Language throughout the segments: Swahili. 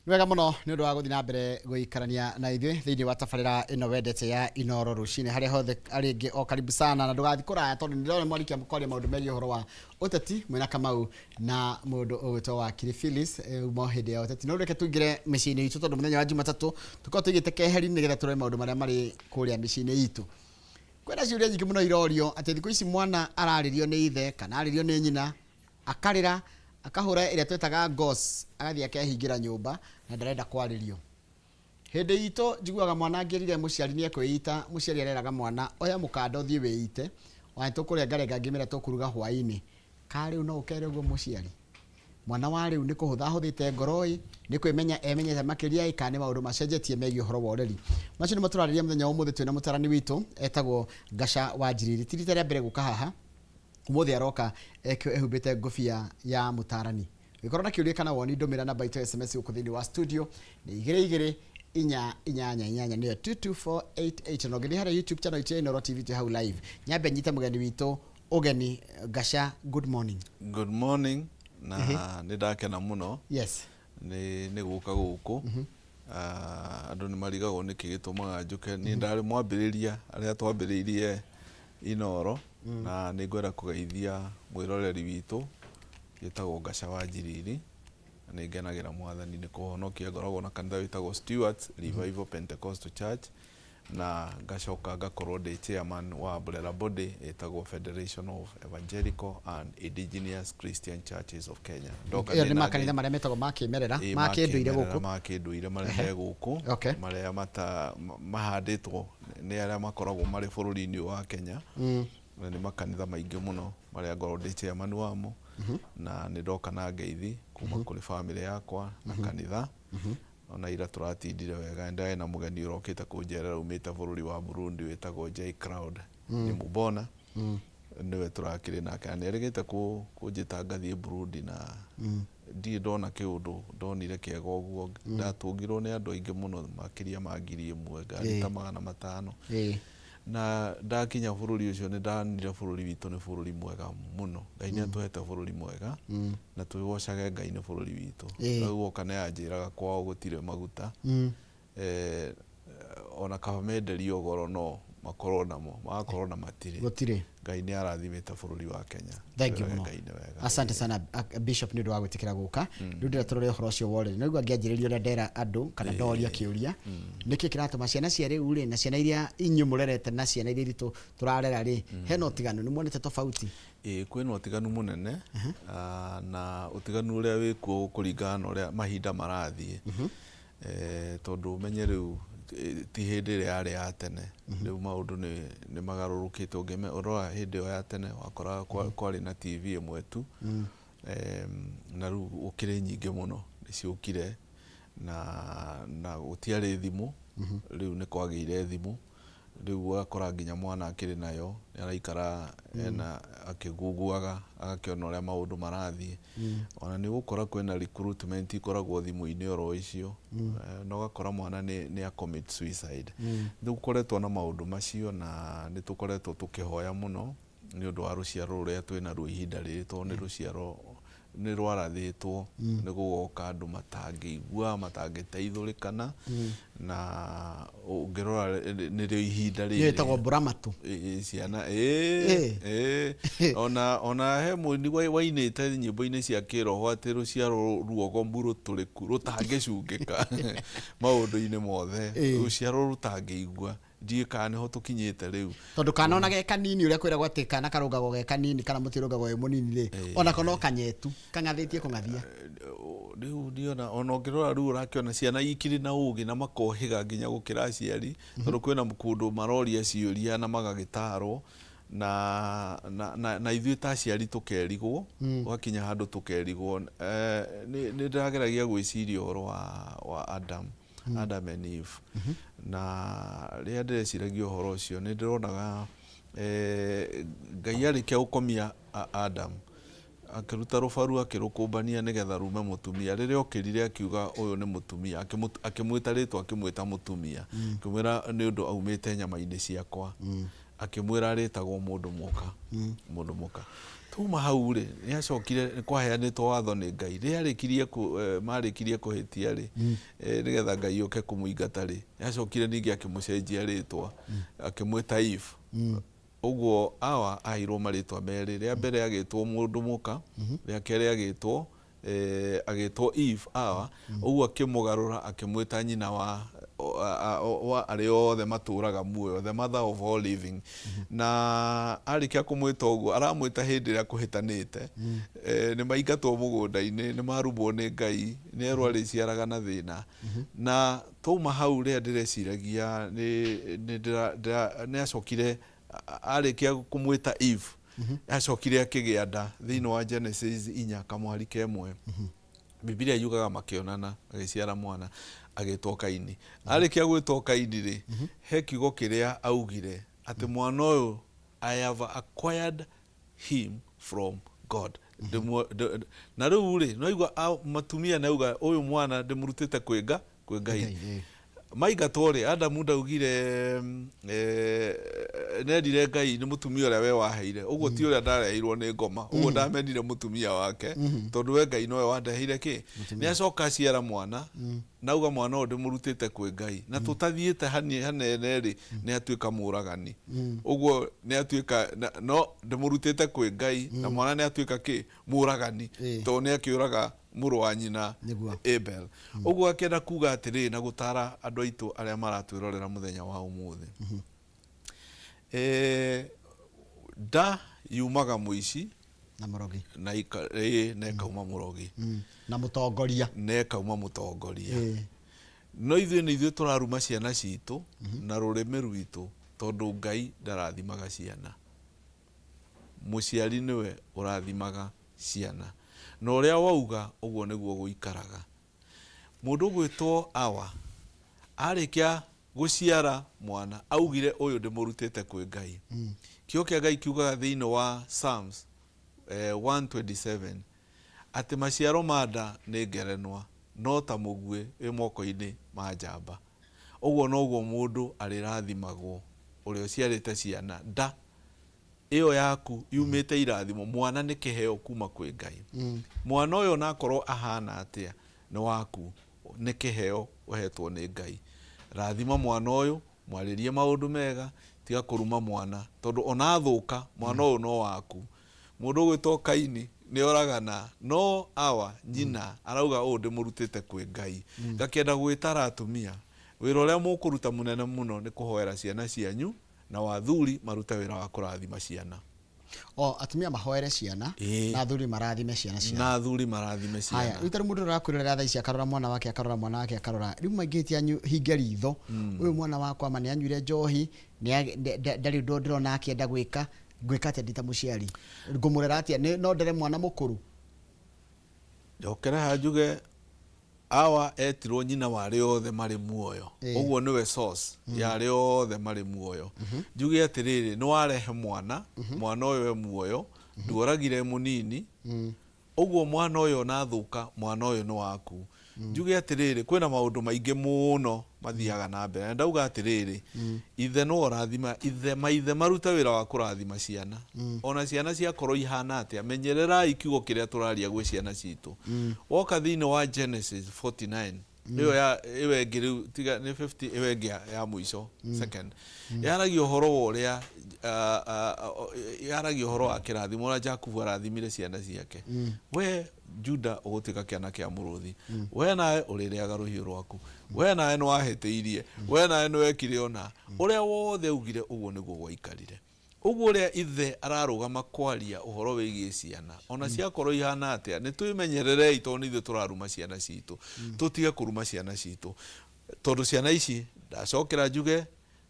Nwega muno ni undu wa guthina mbere guikarania na ithuĩ thĩinĩ wa tabarĩra ĩno wendete ya Inooro Rũcinĩ harĩa hothe arĩngĩ o karibu sana na ndũgathi kũraya tondũ nĩndĩrona mwarikia mũkoria maũndũ megiĩ ũhoro wa ũteti mwĩna Kamau na mũndũ ũgwĩtwo Wakiri Phyllis uma hĩndĩ ya ũteti. No reke tũingĩre mĩciĩ-inĩ itũ tondũ mũthenya wa Jumatatũ tũkorwo tũigĩte keheri nĩgetha tũrore maũndũ marĩa marĩ kũrĩa mĩciĩ-inĩ itũ. Kwĩna ciũria nyingĩ mũno irorio atĩ thikũ ici mwana ararĩrio nĩ ithe kana arĩrio nĩ nyina akarĩra akahũra ĩrĩa twetaga ngos agathiĩ akehingĩra nyũmba na ndarenda kwarĩrio. Hĩndĩ itũ njiguaga mwana angĩrire mũciari nĩ ekwĩita, mũciari areraga mwana oya mũkanda ũthiĩ wĩite ona tũkũrĩa ngarenga ngĩmera tũkũruga hwaĩ-inĩ. Ka rĩu no ũkere ũguo mũciari? Mwana wa rĩu nĩ kũhũtha hũthĩte ngoro-ĩ, nĩ kwĩmenya emenyete makĩria kana nĩ maũndũ macenjetie megiĩ ũhoro wa ũreri. Macio nĩmo tũrarĩrĩria mũthenya wa ũmũthĩ twĩna mũtarani witũ etagwo Gaca Wanjiriri. Ti rita rĩa mbere gũka haha, ũmũthĩ aroka ehumbĩte ngũbia ya mũtarani. Gĩkorwo na kĩũria kana woni ndũmĩra namba itũ SMS gũkũ thĩinĩ wa studio nĩ 2288 nĩyo 22488 na ũgĩthiĩ harĩa YouTube channel itũ ya Inooro TV twĩ hau live. Nyambe nyite mũgeni witũ ũgeni Gaca, good morning. Good morning na nĩ ndakena mũno. Yes. Nĩ gũka gũkũ. Andũ nĩ marigagwo nĩkĩ gĩtũmaga njũke. Nĩ ndarĩ mwambĩrĩria arĩa twambĩrĩirie Inooro na nĩ ngwenda kũgeithia mwĩroreri witũ gĩtagwo Gaca Wanjiriri. Nĩ ngenagĩra mwathani nĩ kũhonokia ngoragwo na kanitha wĩtagwo Stewards Revival Pentecostal Church na ngacoka ngakorwo ndĩ chairman wa umbrella body ĩtagwo Federation of Evangelical and Indigenous Christian Churches of Kenya. Nĩ makanitha marĩa metagwo ma kĩmerera ma kĩndũire gũkũ. Ma kĩndũire marĩa gũkũ marĩa mahandĩtwo nĩ arĩa makoragwo marĩ bũrũri-inĩ wa Kenya. Na nĩ makanitha maingĩ mũno marĩa ngoragwo ndĩ chairman wamo na nĩ ndoka na ngeithi kuma kũrĩ family yakwa na kanitha. Ona ira turatindire wega ndaye na mugeni urokite kunjerera umite bũrũri wa Burundi wĩtagwo J Crowd ni mubona niwe turakire nake nĩ erĩgĩte kunjita ngathie Burundi na ndi ndona kĩũndũ ndonire kĩega ũguo ndatũngirwo nĩ andũ aingĩ mũno makĩria ma 1000 ngari ta 500 na ndakinya bũrũri ũcio nĩ ndanire bũrũri witũ nĩ bũrũri mwega mũno. Ngai nĩ atũhete bũrũri mwega na twĩgocage Ngai nĩ bũrũri witũ. Rĩu woka nĩ anjĩraga kwao gũtirĩ maguta ona kaba menderio goro no makorwo namo magakorwo na matirĩ. Ngai nĩ arathimĩte bũrũri wa Kenya. Thank you muno. Asante sana Bishop nĩ ũndũ wa gwĩtĩkĩra gũka. Rĩu ndĩra tũrore ũhoro ũcio wa ũreri. Nĩguo angĩanjĩrĩrio ũrĩa ndera andũ kana ndoria kĩũria nĩkĩ kĩratũma ciana cia rĩu rĩ na ciana iria inyuĩ mũrerete na ciana iria itũ tũrarera rĩ hena ũtiganu nĩ muonete tofauti? Kwĩna ũtiganu mũnene na ũtiganu ũrĩa wĩkuo kũringana na ũrĩa mahinda marathiĩ. Tondũ menye rĩu ti hĩndĩ ĩrĩa yarĩ ya tene. Rĩu maũndũ nĩ magarũrũkĩte ũngĩrora hĩndĩ ĩyo ya tene wakoraga kwarĩ na TV ĩmwe tu na rĩu ũkĩrĩ nyingĩ mũno nĩciũkire na gũtiarĩ thimũ. Rĩu nĩ kwagĩire thimũ. Rĩu ũgakora nginya mwana akĩrĩ nayo nĩ araikara akĩguguaga agakĩona ũrĩa maũndũ marathiĩ. Ona nĩ ũgũkora kwĩna recruitment ikoragwo thimũ-inĩ oro icio na ũgakora mwana nĩ commit suicide. Nĩ gũkoretwo na maũndũ macio na nĩ tũkoretwo tũkĩhoya mũno nĩ ũndũ wa rũciaro rũrĩa twĩnaruo ihinda rĩrĩ tondũ nĩ rũciaro nĩ rwarathĩtwo nĩ gũgoka andũ matangĩigua matangĩteithũrĩkana na ũngĩrora nĩrĩo ihinda rĩrĩ ĩtagwo mbũramatu ciana ona he mũini wainĩte nyĩmbo-inĩ cia kĩroho atĩ rũciaro ruogomu rũtũrĩku rũtangĩcungĩka maũndũ-inĩ mothe rũciaro rũtangĩigua ndiĩ kana nĩho tũkinyĩte rĩu tondũ kana ona ge kanini ũrĩa kwĩragwo atĩ kana karũgagwo ge kanini kana mũtĩ ũrũgagwo ge mũnini rĩ ona kana no kanyetu kang'athĩtie kũng'athia. Rĩu ndiona ona ũngĩrora rĩu ũrakĩona ciana ikiri na ũgĩ na makohĩga nginya gũkĩra aciari tondũ kwĩna kũndũ maroria ciũria na magagĩtarwo na ithuĩ ta aciari tũkerigwo ũgakinya handũ tũkerigwo. Nĩ ndageragia gwĩciria ũhoro wa Adam and Eve na rĩrĩa ndĩreciragia ũhoro ũcio nĩ ndĩronaga Ngai arĩkia gũkomia Adam akĩruta rũbaru akĩrũkũmbania nĩgetha rume mũtumia. Rĩrĩa okĩrire akiuga ũyũ nĩ mũtumia akĩmwĩta rĩtwa akĩmwĩta mũtumia akĩmwĩra nĩ ũndũ aumĩte nyama-inĩ ciakwa akimwira aritagwo mundu muka tuma hau ri ni acokire kwaheanitwo watho ni Ngai ri arikirie marikirie kuhitia ri nigetha Ngai oke kumuingata ri ni acokire ningi akimucenjia ritwa akimwita Eve uguo Hawa ahirwo maritwa meri ria mbere agitwo mundu muka ria keri agitwo Eve Hawa uguo akimugarura akimwita nyina wa ari othe maturaga muoyo, the mother of all living. Na arikia kumwita uguo aramwita hindi ria kuhitanite ni maingatwo mugunda-ini ni marumwo ni Ngai ni erwo ariciaraga na thina na tuma hau ria ndireciragia ni acokire arikia kumwita Eve acokire akigia nda thiini wa Genesis 4:1 Biblia yugaga makionana agiciara mwana agitwo Kaini arikia gwitwo Kaini ri he kiugo kiria augire ati mwana uyu I have acquired him from God na riu ri no igwa matumia nauga uyu mwana ndimurutite kwi Ngai maigatwo ri Adamu ndaugire nendire Ngai ni mutumia uria we waheire uguo ti uria ndareheirwo ni ngoma uguo ndamenire mutumia wake tondu we Ngai nowe wandeheire ki ni acoka aciara mwana nauga mwana uyu ndimurutite kwi Ngai na tutathiite hanene ri ni atuika muragani uguo ni atuika no ndimurutite kwi Ngai na mwana ni atuika ki muragani to ni akiuraga muru wa nyina Abel uguo akenda kuga atiri na gutara andu aitu aria maratwirorera muthenya wa umuthi da yumaga muici na murogi na ikauma murogi na mutongoria nekauma mutongoria no ithuĩ turaruma ciana citu na rurimi rwitu tondu Ngai ndarathimaga ciana muciari niwe urathimaga ciana na uria wauga uguo niguo guikaraga mundu gwitwo Hawa arikia guciara mwana augire uyu ndimurutite kwi Ngai kio kia Ngai kiugaga thiini wa Psalms 127 ati maciaro manda ni ngerenwa no ta mugwe wi moko-ini ma njamba uguo noguo mundu arirathimagwo uria uciarite ciana nda iyo yaku yumite irathimo mwana ni kiheo kuma kwi Ngai mwana uyo nakorwo ahana atia ni waku ni kiheo uhetwo ni Ngai rathima mwana uyu mwaririe maundu mega tiga kuruma mwana tondu ona athuka mwana uyu no waku mundu gwitwo Kaini ni oragana no Hawa nyina arauga uyu ndimurutite kwi Ngai ngakenda gwitara atumia wira uria mukuruta munene muno ni kuhoera ciana cianyu na wathuri maruta wira wa kurathima ciana atumia mahoere ciana na athuri marathime ciana ciao na athuri marathime ciana haya rita mundu urakwirira thaa ici akarora mwana wake akarora riu maingiti anyu hinge ritho uyu mwana wakwa ma ni anyuire njohi ni ndari ndo ndirona akienda gwika ati ndita muciari ngumurera atia no ndere mwana mukuru ndokera hajuge Hawa etirwo nyina wa aria othe mari muoyo uguo niwe source ya aria othe mari muoyo njuge atiriri ni warehe mwana uyu we muoyo nduoragire munini uguo mwana uyu nathuka mwana uyu ni waku njuge atiriri kwina maundu maingi muno mathiaga na mbere ndauga atiriri ithe no rathima maithe maruta wira wa kurathima ciana ona ciana ciakorwo ihana atia menyerera ikiugo kiria turaria gwi ciana citu woka thiini wa Genesis 49 iwe ngiru tiga ni 50 iwe ngia ya muico second yaragia uhoro uria yaragia uhoro wa kirathimo na Jacob arathimire ciana ciake we Juda ugutika kiana kia muruthi we nawe uririaga ruhiu rwaku we nawe no wahetiirie we nawe no wekire ona uria wothe ugire uguo niguo gwaikarire uguo uria ithe ararugama kwaria uhoro wigie ciana ona ciakorwo ihana atia ni twimenyererei tondu ithe turaruma ciana citu tutige kuruma ciana citu tondu ciana ici ndacokera njuge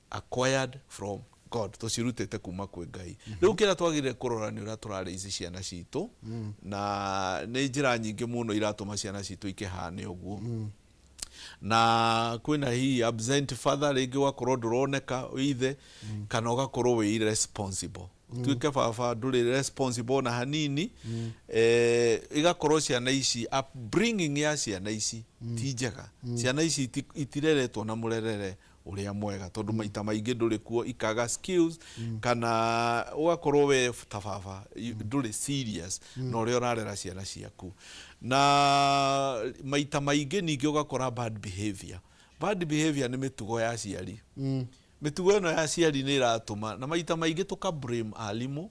acquired from God tucirutite kuma kwi Ngai riu kira twagire kurora ni uria turare ici ciana citu na ni njira nyingi muno iratuma ciana citu ikihane uguo na kwina hii absent father ringi wakorwo nduroneka ithe kana ugakorwo wi irresponsible tuike baba nduri responsible na hanini igakorwo ciana ici upbringing ya ciana ici ti njega ciana ici itireretwo na murerere uria mwega tondu maita maingi nduri kuo ikaga skills kana ugakorwo we ta baba nduri serious na uria urarera ciana ciaku na maita maingi ningi ugakora bad behavior ni mitugo ya ciari mitugo ino ya ciari ni iratuma na maita maingi tuka blame alimu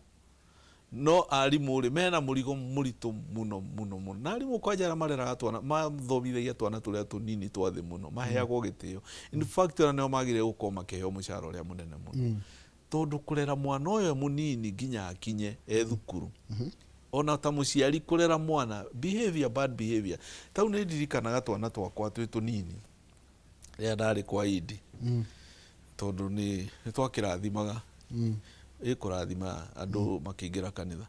no arimu ri mena murigo muritu muno na arimu kwajara marera twana mathomithagia twana turia tunini twathi muno maheagwo gitio in fact ona neo magire gukorwo makiheo mucara uria munene muno tondu kurera mwana uyu munini nginya akinye thukuru ona ta muciari kurera mwana bad behavior tau ni ndirikanaga twana twakwa twi tunini ria ndari kwa Idi tondu ni twakirathimaga ikurathima andu makiingira kanitha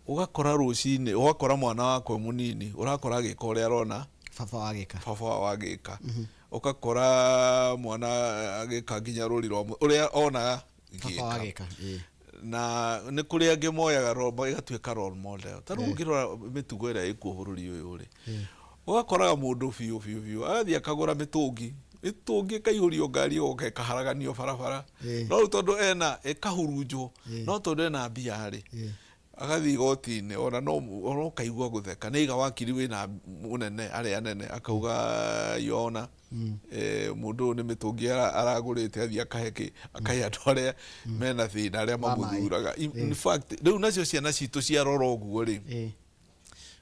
ugakora rucini ugakora mwana wakwa munini urakora agika uria arona baba wagika ugakora mwana agika nginya ruri rwa uria ona gika na ni kuri angi moyaga igatuika role model taru ngirora mitugo ira ikuo bururi uyu uri ugakora mundu biu athi akagura mitungi kaihũrio ngari oke kaharaganio barabara no tondu ena ekahurunjo no tondu ena mbia-rĩ agathi igoti-inĩ ona kaigua gutheka nĩ iga wakiri wĩna munene arĩa anene akauga yona mundu nĩ mĩtũngi aragũrĩte athi akahe andũ arĩa mena thĩna arĩa mamuthuraga in fact rĩu nacio ciana citũ ciarora ũguo-rĩ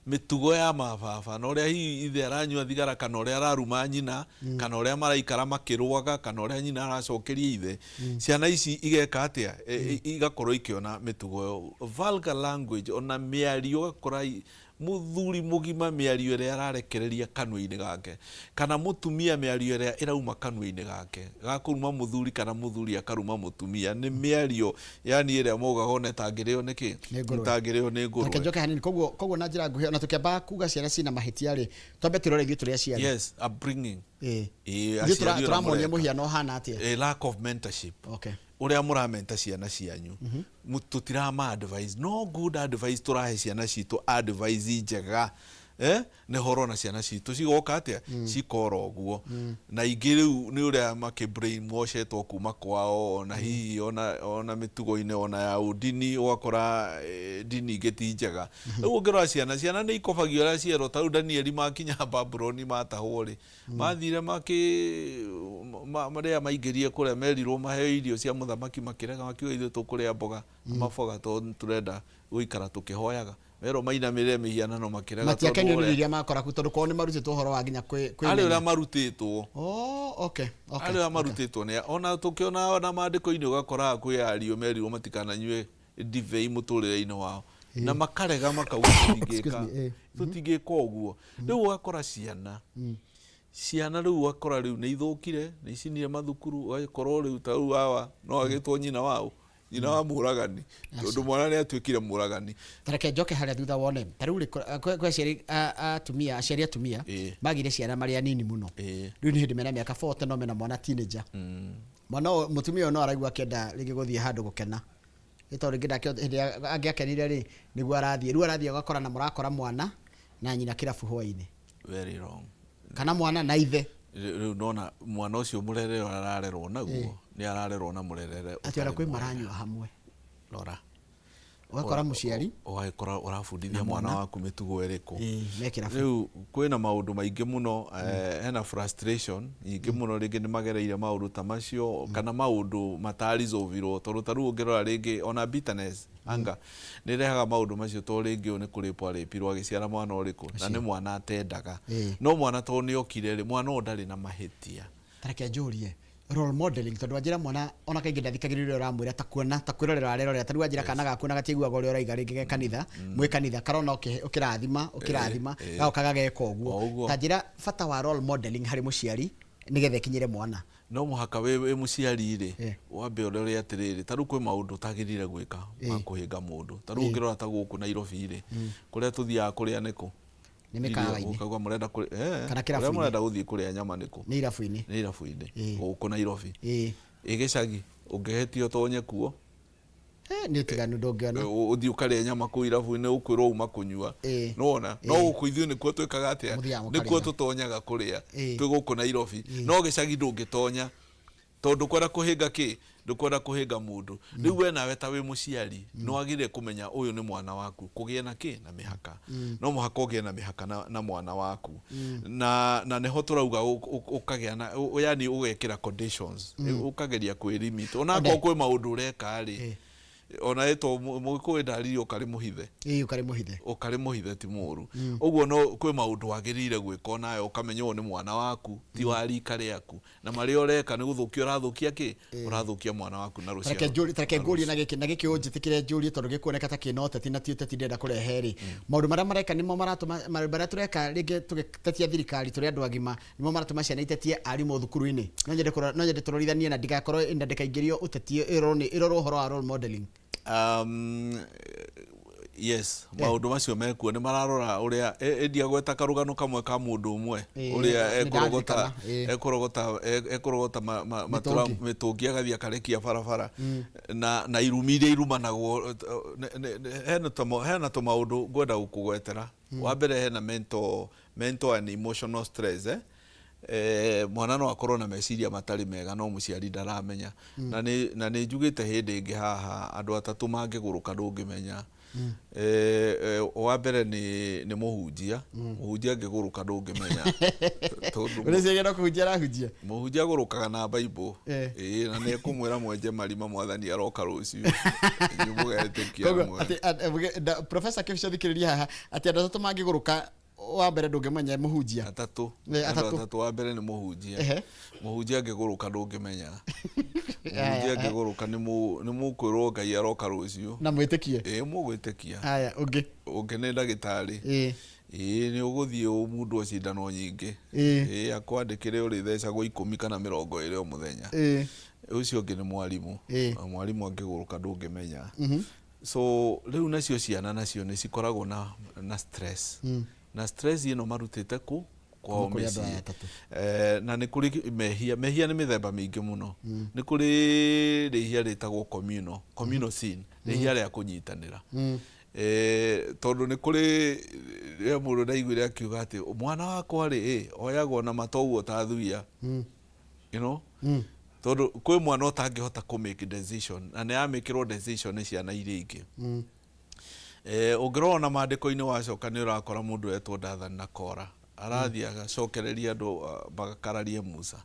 mitugo ya mababa na uria ithe aranyua thigara kana uria araruma nyina kana uria maraikara makirwaga kana uria nyina aracokeria ithe ciana ici igeka atia igakorwo ikiona mitugo vulgar language ona miario gakora muthuri mugima miario ĩrĩa ararekereria kanua-inĩ gake kana mutumia miario ĩrĩa ĩrauma kanua-inĩ gake gakuruma muthuri kana muthuri akaruma mutumia ni miario yani ĩrĩa mogaga ona tangĩrĩo nĩkĩ tangĩrĩo nĩ ngũrwe reke njoke hanini koguo na njĩra nguhĩ ona tũkĩamba kuga ciana cina mahĩtia-rĩ twambe tũrore ithuĩ tũrĩa ciana yes upbringing tũramonia mũhiano hana atĩa lack of mentorship okay uria muramenta ciana cianyu tutirama advice no good advice turahe ciana citu advice njega ne horo na ciana citu cigoka atia cikora uguo na ingĩ rĩu nĩ ũrĩa maki brainwashetwo kuma kwao na hihi ona mĩtugo-inĩ ona ya udini ugakora dini ingĩ ti njega rĩu ũngĩrora ciana nĩ ikobagio ũrĩa ciero ta rĩu Danieli makinya Babuloni matahwo-rĩ mathire marĩa maingĩrie kũrĩa merirwo maheo irio cia mũthamaki makĩrega makiuga ithuĩ tũkũrĩa mboga maboga tũrenda gũikara tũkĩhoyaga wero mainamĩrĩre mĩhianano makĩrega matiakenio nĩ iria makora tondũ korwo nĩ marutĩtwo ũhoro wa nginya arĩ ũrĩa marutĩtwo okay arĩ ũrĩa marutĩtwo nĩ ona tũkĩona na maandĩko-inĩ ũgakoraga kwĩ ario merirwo matikananyue ndibei mũtũrĩre-inĩ wao na makarega makauga tũtingĩka ũguo rĩu ũgakora ciana rĩu ũgakora rĩu nĩ ithũkire nĩ icinire mathukuru ũgakorwo rĩu ta rĩu hawa no agĩtwo nyina wao nyina wa mũragani tondũ mwana nĩ atuĩkire mũragani tareke njoke harĩa thutha wone ta rĩu kwĩ aciari atumia magire ciana marĩ anini mũno rĩu nĩ hĩndĩ mena mĩaka 40 no mena mwana teenager mwana mũtumia ũyũ no araigua akĩenda rĩngĩ gũthiĩ handũ gũkena tondũ rĩngĩ hĩndĩ angĩakenire-rĩ nĩguo arathiĩ rĩu arathiĩ ũgakora na mũrakora mwana na nyina kĩrabu hwaĩ-inĩ very wrong kana mwana na ithe rĩu nona mwana ũcio mũrerere ararerwo naguo nĩ ararerwo na mũrerere atĩ kwĩ maranyua hamwe rora ũgakora mũciari ũgakora ũrabundithia mwana waku mĩtugo ĩrĩkũ mekĩrabu rĩu kwĩna maũndũ maingĩ mũno hena frustration nyingĩ mũno rĩngĩ nĩ magereire maũndũ ta macio kana maũndũ matarizovirwo tondũ ta rĩu ũngĩrora rĩngĩ ona bitterness anger nĩ irehaga maũndũ macio to rĩngĩ nĩ kũrĩpwo arĩpirwo agĩciara mwana ũrĩkũ na nĩ mwana atendaga no mwana to nĩ okire rĩ mwana ndarĩ na mahĩtia tareke njũrie role modeling tondu anjira mwana ona kaingĩ ndathikagĩrĩria ũramwĩra ta kwĩrorera arerorera ta rĩu anjira kana gaku na gatiiguaga ũrĩa ũraiga rĩngĩ kanitha mwĩ kanitha karona ũkĩrathima gaũkaga geka ũguo ta njĩra bata wa role modeling harĩ mũciari nĩgetha ikinyĩre mwana no mũhaka wĩ mũciari-rĩ wambe ũrore atĩrĩrĩ ta rĩu kwĩ maũndũ utagĩrĩire gwĩka ma kũhĩnga mũndũ ta rĩu ũngĩrora ta gũkũ Nairobi-rĩ kũrĩa tũthiaga kũrĩa nĩkũ nĩ mĩkawa-inĩ ukagwa murenda kana kĩrabu-inĩ murenda gũthiĩ kũrĩa nyama nĩkũ nĩ irabu-inĩ gũkũ Nairobi gĩcagi ũngĩhetio tonye kuo nĩ tiganu ndũngĩona ũthiĩ ũkarĩa nyama kũu irabu-inĩ ũkwĩrwo uma kũnyua nona no gũkũ ithuĩ nĩkuo twĩkaga atĩa nĩkuo tũtonyaga kũrĩa twĩ gũkũ Nairobi no gĩcagi ndũngĩtonya tondu kwenda kuhinga ki ndukwenda kuhinga mundu riu we nawe ta wi muciari no agire kumenya uyu ni mwana waku kugie na ki na mihaka no muhaka ugie na mihaka na mwana waku na neho turauga ukagia na yani ugekira conditions ukageria kwi limit ona ko kwi maundu ureka ri ona eto muko ndari ukari muhithe ukari muhithe ti muru uguo no kwi maundu wagirire gwika nayo ukamenya ni mwana waku ti wa rika riaku na mari ureka ni guthukia urathukia ki urathukia mwana waku na rucio tareke nguri na giki unjitikire njuri tondu gikuoneka ta kinota ti na ti uteti ndenda kurehe ri maundu maria mareka nimo maratuma maria tureka ringi tugitetia thirikari turi andu agima nimo maratuma ciana itetie arimu thukuru-ini no nyende turorithanie na ndigakorwo ndikaingirio uteti iroro horo wa role modeling. Yes, maundu macio mekuo ni mararora uria endia gweta karugano kamwe ka mundu umwe uria ekurogota matura mitungi agathia karekia barabara na irumiria irumanagwo hena to maundu ngwenda gukugwetera wa mbere hena mental and emotional stress mwana no akorwo na meciria matari mega no muciari ndaramenya na ni njugite hindi ingi haha andu atatu mangiguruka ndungimenya wa mbere ni muhunjia ngiguruka ndungimenya ureciagera kuhunjia rahunjia muhunjia gurukaga na Bible na ni kumwira mwenje marima mwathani aroka rucio nyumugetekia Professor Kipsha thikiriria haha ati andu atatu mangiguruka wa mbere ndungimenya muhunjia atatu wa mbere ni muhunjia ngiguruka ndungimenya muhunjia ngiguruka ni mukwirwo Ngai aroka rucio na mwitikie mugwitikia haya ungi ni ndagitari ni uguthie mundu ocindano nyingi akwandikire uri thecagwo 10 kana 20 o muthenya ucio ungi ni mwarimu angiguruka ndungimenya so riu nacio ciana nacio ni cikoragwo na stress na stress ino marutite kwa meci na ni kuri mehia ni mithemba mingi muno ni kuri rihia ritagwo communal sin rihia ria kunyitanira tondu ni kuri ria mundu ndaiguire akiuga ati mwana wakwa ri oyagwo na matoguo ta thuia you know tondu kwi mwana utangihota ku make decision na ni amikirwo decision ni ciana iria ingi ungirona mandiko-ini wacoka ni urakora mundu etwo Dathan na Kora arathia agacokereria andu bagakararie Musa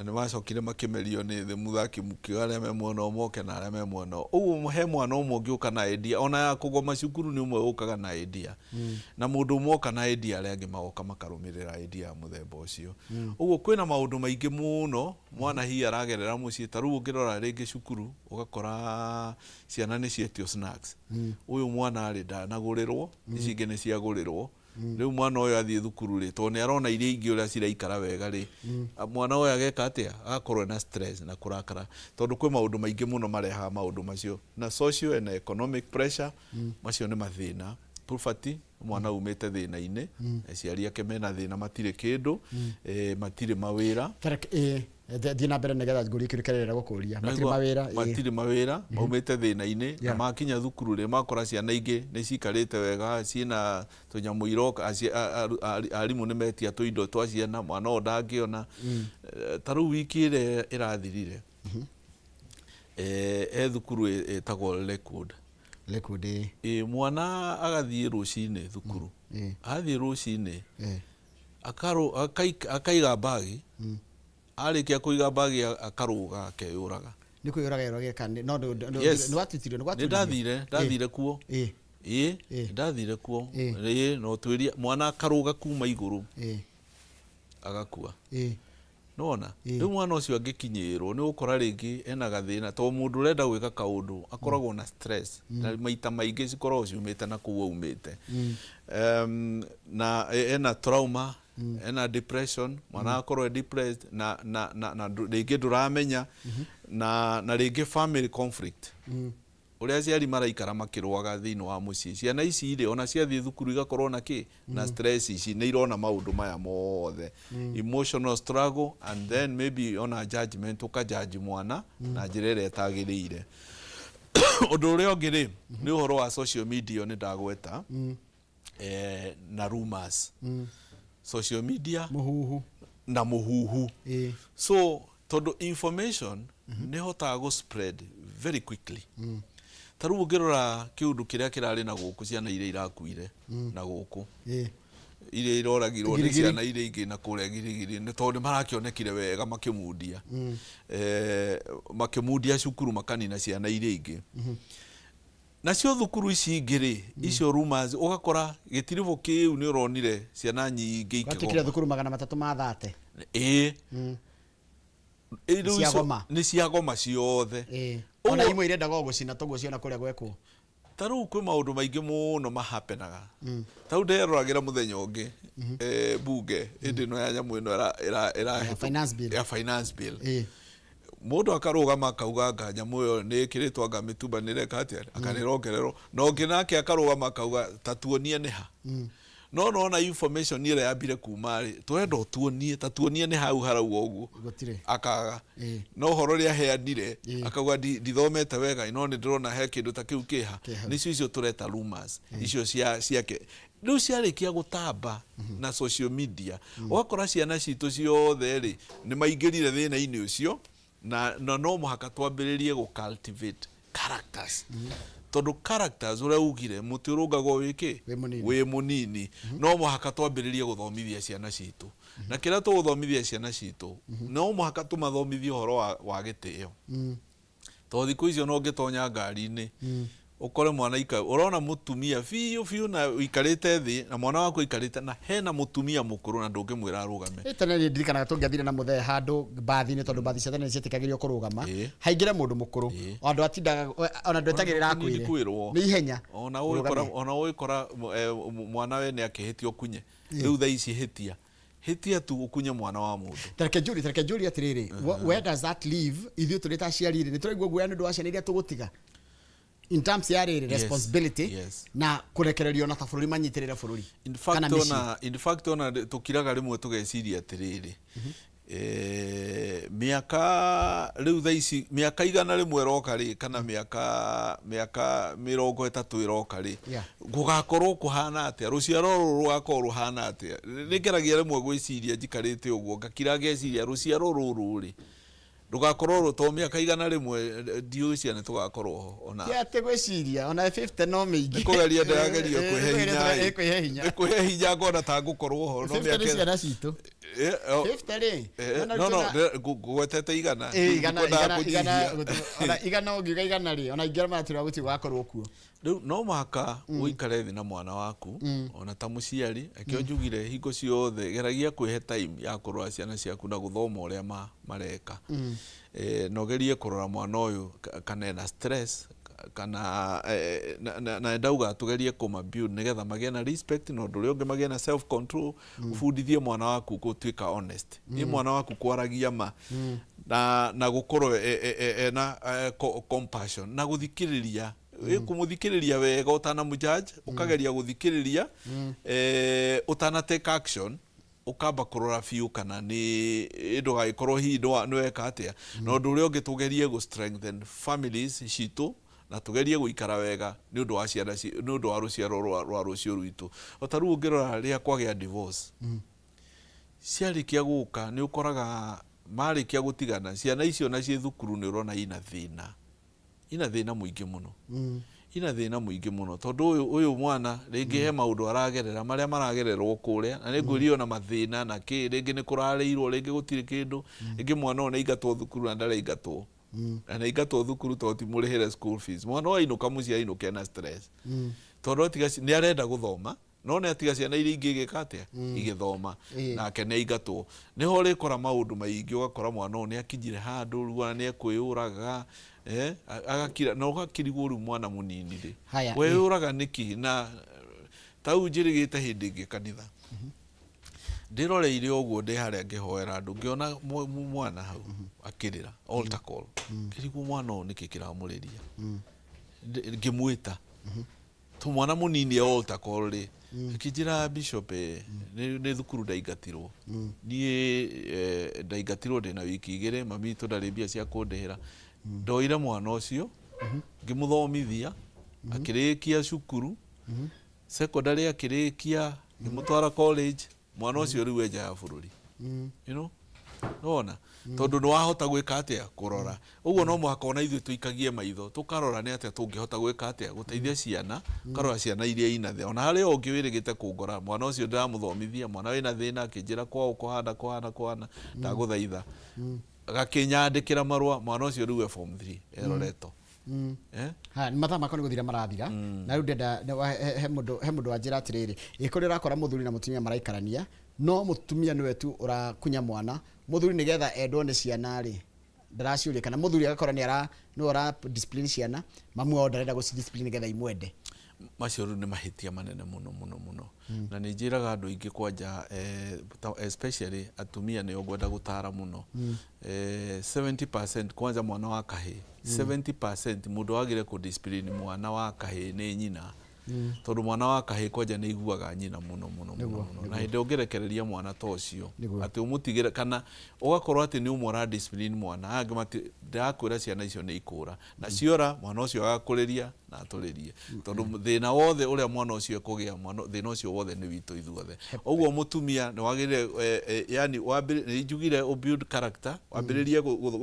ni macokire makimerio ni thi muthaki mukiuga aria me mwena umoke na aria me mwena uguo he mwana umwe ungiuka na idea ona ya kugoma cukuru ni umwe ukaga na idea na mundu umoka na idea aria angi magoka makarumirira idea ya muthemba ucio uguo kwina maundu maingi muno mwana hi aragerera mucii taru ungirora ringi cukuru ugakora ciana ni cietio snacks uyu mwana ari ndanagurirwo ici ingi ni ciagurirwo riu mwana uyu athie thukuru ri to ni arona iria ingi uria ciraikara wega ri mwana uyu ageka atia agakorwo na stress na kurakara tondu kwi maundu maingi muno mareha maundu macio na social and economic pressure macio ni mathina poverty mwana umite thina-ini aciari ake mena thina matire kindu matire mawira thina mbere nigetha nguri kirukerera gukuria matire mawira maumite thina-ini na makinya thukuru ri makora ciana ingi ni cikarite wega ciina tunyamu iroka arimu ni metia tuindo twa ciana mwana o ndangiona taru wiki irathirire thukuru etagwo Lakewood mwana agathie rucini thukuru athie rucini akaiga bagi arikia kuiga bagi akaruga akeyuraga ni kuyuraga yorogeka no watitirio ni ndathire kuo ndathire kuo no twiria mwana akaruga kuma iguru agakua nona riu mwana ucio angikinyirwo ni ukora ringi ena gathina to mundu urenda gwika kaundu akoragwo na stress na maita maingi cikoragwo ciumite na kuo umite na ena trauma ena depression mwana akorwo depressed na ringi nduramenya na ringi family conflict uria aciari maraikara makirwaga thiini wa mucii ciana ici ri ona ciathie thukuru igakorwo na ki na stress ici ni irona maundu maya mothe emotional struggle and then maybe ona judgment ukajudge mwana na njira iria itagiriire undu uria ungi ri ni uhoro wa social media ni ndagweta na rumors social media muhuhu so tondu information nĩ hotaga go spread very quickly. Taru ngirora kiundu kiria kirari na guku ciana iria irakuire na guku iria iroragirwo ni ciana iria ingi na kuria girigiri ni tondu marakionekire wega makimundia cukuru makanina ciana iria ingi nacio thukuru ici ingiri icio rumors ugakora gitirivo kiu ni uronire ciana nyingi ikigoma thukuru 330 ni ciagoma ciothe ona imwe irendaga gucina toguo ciona kuria gwekwo taru kwi maundu maingi muno mahapenaga tau nderoragira muthenya ungi bunge indi no ya nyamu ino era finance bill mundu akarugama akauga anga nyamu yo ni kiritwa anga mitumba ni reka atia akanirongerero no nginake akarugama akauga tatuonie ni ha no na information ira yambire kumari twenda tuonie ni hau harau ogu akaga no horo ria heanire akauga ndithomete wega no ni ndirona he kindu ta kiu kiha nicio tureta rumors icio ciake riu ciarikia gutamba na social media ugakora ciana citu ciothe ri ni maingirire thina-ini ucio na no muhaka twambiririe gu cultivate characters tondu characters uria ugire muti urungagwo wiki wi munini no muhaka twambiririe guthomithia ciana citu na kira tuguthomithia ciana citu no muhaka tumathomithie horo wa gitio to thiku icio no ngitonya ngari-ini ukore mwana urona mutumia fiu na ikarite thi na mwana wako ikarite na hena mutumia mukuru na ndungimwira arugame tene ni ndirikana tungiathire na muthe handu bathi-ini tondu bathi cia tene ni cietikagirio kurugama haingire mundu mukuru andu atindaga ona ndwetagirira akwire ni ihenya ona uikora mwana we ni akihitio kunye riu tha ici hitia tu ukunye mwana wa mundu tareke juri atiriri where does that leave ithu turita ciarire ni turaigua guya ni ndu wa ciana iria tugutiga in terms ya responsibility na kurekererio na tabururi manyitirire bururi in fact ona tukiraga rimwe tugeciria atiriri miaka riu thaici miaka igana rimwe roka ri kana miaka 30 iroka ri gugakorwo kuhana atia ruciaro ruru rugakorwo ruhana atia nikeragia rimwe gwiciria njikarite uguo ngakiraga eciria ruciaro ruru ri rugakorwo rutomia kaigana rimwe ndio ciana tugakorwo ona ate gwiciria ona 50 no mingi kugeria ndageria kwihe hinya kwihe hinya ngona ta ngukorwo ho no miaka ciana citu 50 ri no gwetete igana igana ungiuga igana ri ona ingira matira guti gakorwo kuo riu no maka uikare thi na mwana waku ona ta muciari akio njugire hingo ciothe geragia kwihe time ya kurora ciana ciaku na guthoma uria mareka no gerie kurora mwana uyu kana na stress kana na ndauga tugerie kuma build nigetha magie na respect no ndu ri magie na self control ufundithie mwana waku gutwika honest ni mwana waku kwaragia ma na gukorwo na compassion na guthikiriria kumuthikiriria wega utana mujudge ukageria guthikiriria utana take action ukamba kurora fiu kana ni indo gaikorwo hi no weka atia no ndu ri ungitugerie gu strengthen families citu na tugerie guikara wega ni undu wa ciana ni undu wa ruciaro rwa rucio rwitu otaru ngirora ria kwagia divorce ciarikia guka ni ukoraga marikia gutigana ciana icio na cie thukuru ni urona ina thina muingi muno ina thina muingi muno tondu uyu mwana ringi he maundu aragerera maria maragererwo kuria na ni ngwirio na mathina na ki ringi ni kurareirwo ringi gutiri kindu ringi mwana ona ingatwo thukuru na ndare ingatwo na ingatwo thukuru to timurihire school fees mwana wa inuka mucia inuke na stress tondu tigasi ni arenda guthoma no ne atiga ciana iria ingi gikatia igithoma nake ne ingatwo niho ri kora maundu maingi ugakora mwana ni akinyire handu ruana ni ekwiyuraga agakira no gakirigwo ru mwana munini ri weyuraga niki na tau njirigite hindi ingi kanitha ndiroreire uguo ndi haria ngihoera andu ngiona mwana hau akirira altar call kirigwo mwana o niki kiramuriria ngimwita tu mwana munini altar call ri kijira bishop ni thukuru ndaigatirwo nie ndaigatirwo ndina wiki igire mami to ndaribia cia kundehera ndoire mwana ucio ngimuthomithia akirikia cukuru secondary akirikia ngimutwara college mwana ucio riu eja ya bururi you know nona tondu no wahota gwika atia kurora uguo no muhaka ona ithu tuikagie maitho tukarora ni atia tungihota gwika atia guteithia ciana karora ciana iria ina the ona hari ungi wirigite kungora mwana ucio ndiramuthomithia mwana wina thina akinjira kwao kuhana ndaguthaitha gakinyandikira marua mwana ucio riu form 3 eroreto ha ni matha makoni guthira marathira na riu ndenda he mundu anjira atiriri ikuri rakora muthuri na mutumia maraikarania no mutumia niwe tu urakunya mwana muthuri nigetha endwo ni ciana ri ndaraciuria kana muthuri agakora ni ora discipline ciana mamu wao ndarenda go discipline nigetha imwende macio ni mahitia manene muno na ni njiraga andu ingi kwanja especially atumia ni ogwenda gutara muno 70% kwanja mwana wa kahi 70% mundu agire ku discipline mwana wa kahi ni nyina tondu mwana wa kahi kwanja ni iguaga nyina muno na hindi ungirekereria mwana tocio ati umutigire kana ugakorwo ati ni umora discipline mwana angi ndakwira ciana icio ni ikura na ciora mwana ucio agakuriria na aturirie tondu thina wothe uria mwana ucio ekugia mwana thina ucio wothe ni witu ithuothe uguo mutumia ni wagire yani wambire njugire build character wambiririe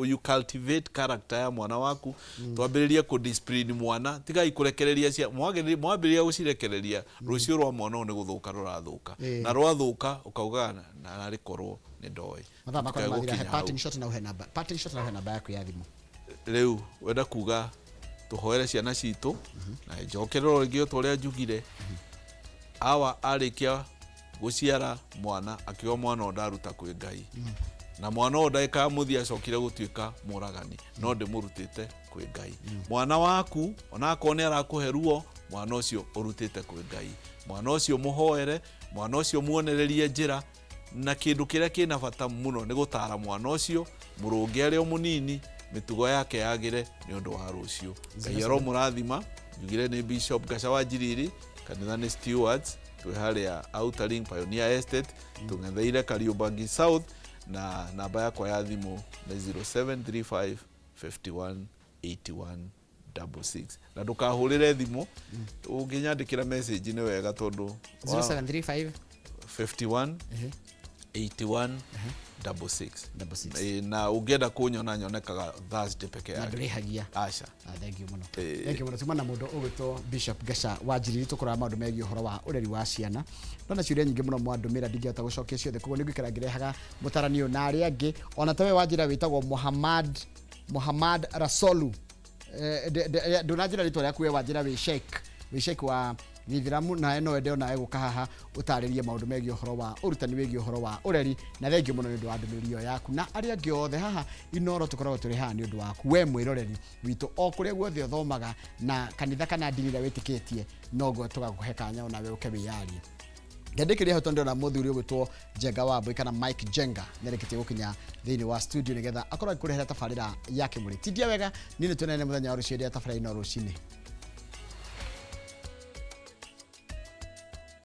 you cultivate character ya mwana waku twambiririe ku discipline mwana tiga ikurekereria cia mwambiririe gucirekereria rucio rwa mwana ni guthuka rurathuka na rwathuka ukauga na arikorwo ni ndoi parting shot na namba yaku ya thimu riu wenda kuga tuhoere ciana citu na njokerero ringi utore njugire awa arikia guciara mwana akiwa mwana ondaruta kwi Ngai na mwana ondaika muthia acokire gutuika muragani no ndimurutite kwi Ngai mwana waku ona kone arakuheruo mwana ucio urutite kwi Ngai mwana ucio muhoere mwana ucio muonererie njira na kindu kiria kina bata muno ni gutara mwana ucio murungi ari munini mitugo yake yagire ni undu wa rucio Ngai aro murathima njugire ni Bishop Gacawa Njiriri kanitha ni Stewards twiharia Outer Ring Pioneer Estate tungetheire Kariubangi South na namba yakwa ya thimu ni 0735 51 81 66 na ndukahurire thimu unginyandikira message ni wega tondu 0735 51 81 66 na ungienda kunyona nyonekaga Thursday peke yake na ndurihagia acha thank you muno tumana mundu ugitwo Bishop Gacawa Njiriri tukora maundu megi uhoro wa ureri wa ciana ndona ciuria nyingi muno mwandumira ndingihota gucokia ciothe koguo ningwikara ngirehaga mutaranio na ari angi ona tawe wanjira witagwo Muhammad Rasolu ndunajira ritwa ryaku we wanjira wi Sheikh wa Githiramu na eno ende ona eguka haha utaririe maundu megi uhoro wa urutani wegi uhoro wa ureri na thengi muno ni ndu wa ndumiriyo yaku na ari angi othe haha Inoro tukoragwo turi haha ni ndu waku we mwiroreri witu o kuria guothe uthomaga na kanitha kana ndinira witikitie nogo tugakuhe kanya ona we uke wiyarie ngendekeria hoto ndona muthuri ugitwo Jenga Wambui kana Mike Jenga nereketie gukinya thini wa studio nigetha akorwo kurehera tafarira yake muri tidia wega nini tunene muthenya wa rucio dia tafarira ino rucini